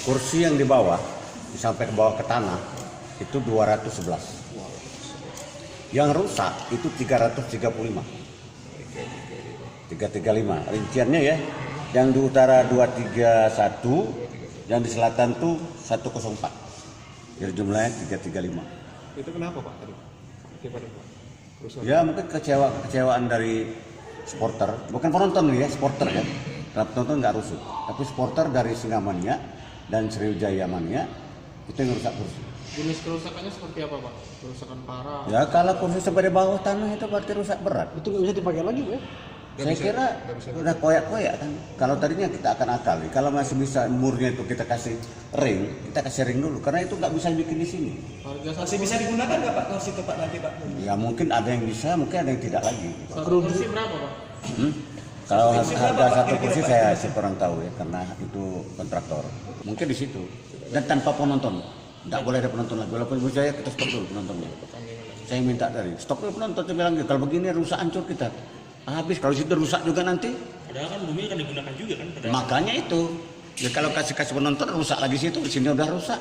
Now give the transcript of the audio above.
kursi yang di bawah sampai ke bawah ke tanah itu 211. Yang rusak itu 335. 335 rinciannya ya. Yang di utara 231, yang di selatan tuh 104. Jadi jumlahnya 335. Itu kenapa Pak tadi? Gimana Pak? Kerusuhan. Ya mungkin kecewaan dari supporter, bukan penonton ya, supporter ya. Kalau penonton nggak rusuh, tapi supporter dari Singamania dan Sriwijaya Mania itu yang rusak kursi. Jenis kerusakannya seperti apa Pak? Kerusakan parah? Ya kalau kursi sampai di bawah tanah itu berarti rusak berat. Itu nggak bisa dipakai lagi, ya? Saya kira udah koyak-koyak kan. Kalau tadinya kita akan akali, kalau masih bisa murnya itu kita kasih ring dulu, karena itu nggak bisa bikin di sini. Masih bisa digunakan nggak Pak kursi itu Pak nanti Pak? Ya mungkin ada yang bisa, mungkin ada yang tidak lagi. Satu kursi berapa Pak? Kalau harga satu kursi saya kurang tahu ya, karena itu kontraktor. Mungkin di situ. Dan tanpa penonton, nggak boleh ada penonton lagi. Walaupun menurut saya kita stop dulu penontonnya. Saya minta dari stop dulu penonton. Saya bilang kalau begini rusak hancur kita. Habis kalau situ rusak juga nanti. Padahal kan bumi akan digunakan juga kan? Makanya itu. Ya kalau kasih penonton rusak lagi situ, di sini udah rusak.